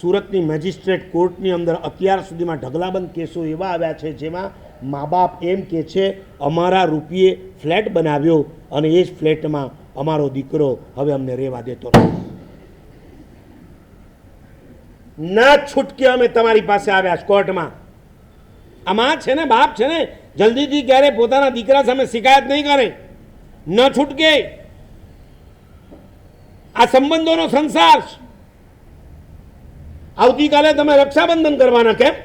સુરતની મેજિસ્ટ્રેટ કોર્ટની અંદર અત્યાર સુધીમાં ઢગલાબંધ કેસો એવા આવ્યા છે જેમાં મા બાપ એમ કહે છે અમારા રૂપિયે ફ્લેટ બનાવ્યો અને એ જ ફ્લેટમાં અમારો દીકરો હવે અમને રહેવા દેતો નથી. ના છૂટકે અમે તમારી પાસે આવ્યા છે કોર્ટમાં. આ માં છે ને બાપ છે ને જલ્દીથી ક્યારે પોતાના દીકરા સામે શિકાયત નહીં કરે. ન છૂટકે. આ સંબંધોનો સંસાર. આવતીકાલે તમે રક્ષાબંધન કરવાના કેમ?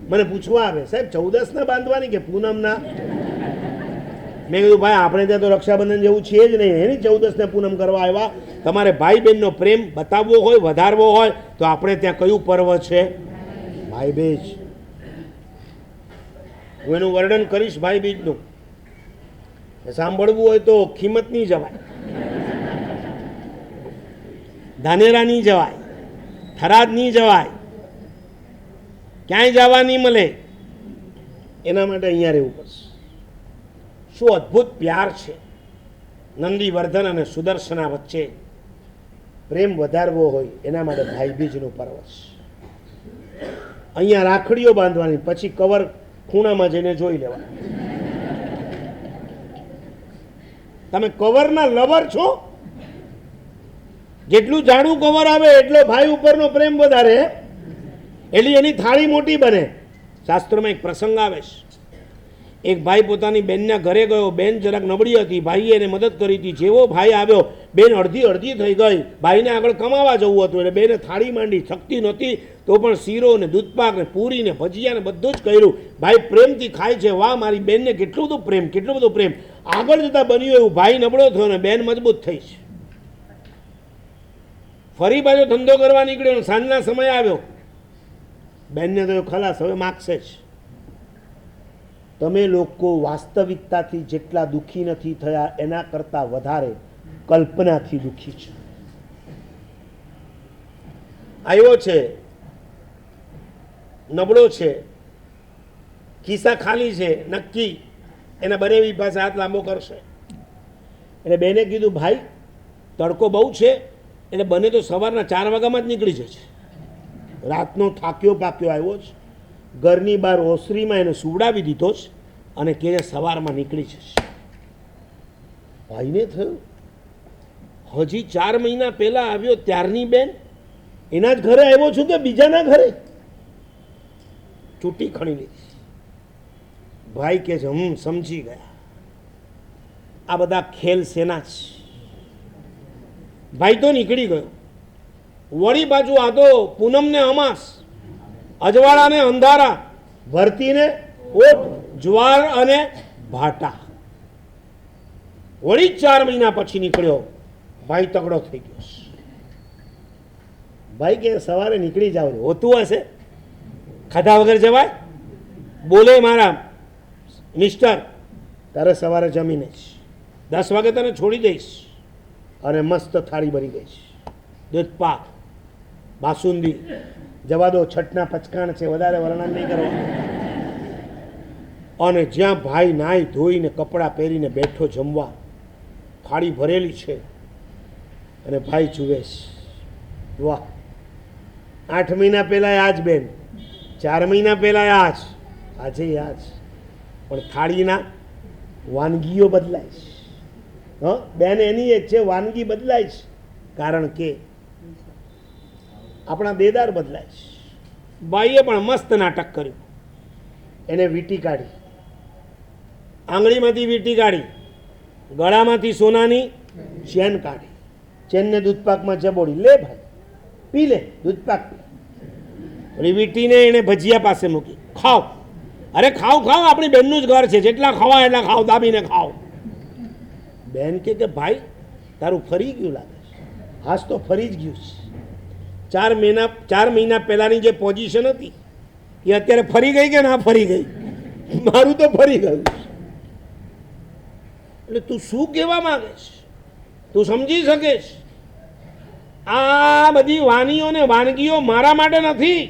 મને પૂછવા આવે સાહેબ 14ના બાંધવાની કે પૂનમના? મેં કીધું ભાઈ આપણે ત્યાં તો રક્ષાબંધન જેવું છે જ નહીં. એની 14ને પૂનમ કરવા આવ્યા. તમારે ભાઈ બહેનનો પ્રેમ બતાવવો હોય વધારવો હોય તો આપણે ત્યાં કયું પર્વ છે? ભાઈ બીજ. હું એનું વર્ણન કરીશ ભાઈ બીજનું. સાંભળવું હોય તો કિંમત નહીં જવાય, ધાનેરા નહીં જવાય, થરાદ નહીં જવાય, ક્યાંય જવા નહીં મળે. એના માટે અહીંયા રહેવું પડશે. શું અદ્ભુત પ્યાર છે નંદીવર્ધન અને સુદર્શના વચ્ચે. પ્રેમ વધારવો હોય એના માટે ભાઈ બીજનું પર્વ છે. અહીંયા રાખડીઓ બાંધવાની, પછી કવર ખૂણામાં જઈને જોઈ લેવા. તમે કવરના લવર છો? જેટલું જાડું કવર આવે એટલો ભાઈ ઉપરનો પ્રેમ વધારે, એટલી એની થાળી મોટી બને. શાસ્ત્રમાં એક પ્રસંગ આવે છે. એક ભાઈ પોતાની બેનના ઘરે ગયો. બેન જરાક નબળી હતી, ભાઈએ એને મદદ કરી હતી. જેવો ભાઈ આવ્યો બેન અડધી થઈ ગઈ. ભાઈને આગળ કમાવા જવું હતું એટલે બેને થાળી માંડી. શક્તિ નહોતી તો પણ શીરો ને દૂધપાક ને પૂરી ને ભજીયા ને બધું જ કર્યું. ભાઈ પ્રેમથી ખાય છે. વાહ મારી બેનને કેટલું બધું પ્રેમ, કેટલું બધું પ્રેમ. આગળ જતાં બન્યું એવું ભાઈ નબળો થયો ને બેન મજબૂત થઈ છે. ફરી પાછો ધંધો કરવા નીકળ્યો. સાંજના સમય આવ્યો. બેનને તો ખલાસ, હવે માગશે જ. તમે લોકો વાસ્તવિકતાથી જેટલા દુઃખી નથી થયા એના કરતાં વધારે કલ્પનાથી દુઃખી છે. આવ્યો છે, નબળો છે, ખિસ્સા ખાલી છે નક્કી. એના બનેવી પાસે હાથ લાંબો કરશે. એટલે બેને કીધું ભાઈ તડકો બહુ છે એટલે બને તો સવારના 4 વાગ્યામાં જ નીકળી જશે. રાતનો થાક્યો પાક્યો આવ્યો છે. ઘરની બહાર ઓસરીમાં એને સુવડાવી દીધો છે અને કે સવારમાં નીકળી જશે. ભાઈને થયું હજી 4 મહિના પહેલા આવ્યો ત્યારની બેન એના જ ઘરે આવ્યો છું કે બીજાના ઘરે? ચૂંટી ખણી લીધી. ભાઈ કે છે સમજી ગયા. આ બધા ખેલ સેના છે. ભાઈ તો નીકળી ગયો. વળી બાજુ આ તો પૂનમને અમાસ, અજવાળાને અંધારા, ભરતીને ઓટ, જ્વાર અને ભાટા. વળી 4 મહિના પછી નીકળ્યો. ભાઈ તગડો થઈ ગયો. ભાઈ કે સવારે નીકળી જાવ. હોતું હશે, ખાધા વગર જવાય? બોલે મારા મિસ્ટર તારે સવારે જમીને જ 10 વાગે તને છોડી દઈશ અને મસ્ત થાળી ભરી ગઈશ. દૂધ પાક, બાસુંદી, જવા દો છઠના પચકાણ છે, વધારે વર્ણન નહીં કરવા. અને જ્યાં ભાઈ નાઈ ધોઈને કપડાં પહેરીને બેઠો જમવા, થાળી ભરેલી છે અને ભાઈ જુએ છે. વાહ, 8 મહિના પહેલાં આ જ બેન, 4 મહિના પહેલાં આ જ, આજે આ જ. પણ થાળીના વાનગીઓ બદલાય છે. બેન એની જ છે, વાનગી બદલાય છે. કારણ કે આપણા દેદાર બદલાય છે. ભાઈએ પણ મસ્ત નાટક કર્યું. એને વીંટી કાઢી, આંગળીમાંથી વીંટી કાઢી, ગળામાંથી સોનાની ચેન કાઢી, ચેનને દૂધપાકમાં જબોડી. લે ભાઈ પી લે દૂધપાક. ઓલી વીંટીને એને ભજીયા પાસે મૂકી. ખાઓ, અરે ખાઓ ખાઓ, આપણી બેનનું જ ઘર છે, જેટલા ખાવા એટલા ખાઓ, દાબીને ખાઓ. બેન કે ભાઈ તારું ફરી ગયું લાગે છે. હાસ તો ફરી જ ગયું છે. 4 મહિના પહેલાની જે પોઝિશન હતી એ અત્યારે ફરી ગઈ કે ના ફરી ગઈ? મારું તો ફરી ગયું. એટલે તું શું કહેવા માંગે છે? તું સમજી શકે છે? આ બધી વાનીઓ ને વાનગીઓ મારા માટે નથી,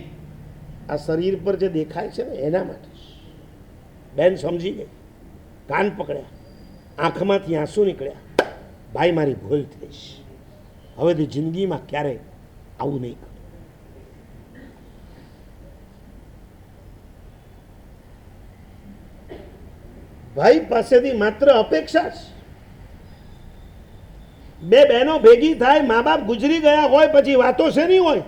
આ શરીર પર જે દેખાય છે ને એના માટે. બેન સમજી ગઈ. કાન પકડ્યા, આંખમાંથી આંસુ નીકળ્યા. ભાઈ મારી ભૂલ થઈ છે, હવેથી જિંદગીમાં ક્યારેય આવું નહીં કરું. ભાઈ પાસેથી માત્ર અપેક્ષા જ. બે બહેનો ભેગી થાય, મા બાપ ગુજરી ગયા હોય પછી વાતો શેની હોય?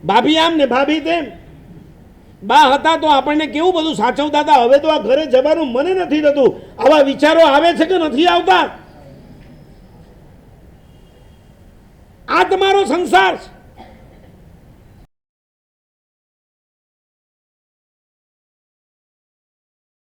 ભાભી આમ ને ભાભી તેમ. બા હતા તો આપણને કેવું બધું સાચવતા હતા. હવે તો આ ઘરે જવાનું મને નથી થતું. આવા વિચારો આવે છે કે નથી આવતા? આ તમારો સંસાર છે.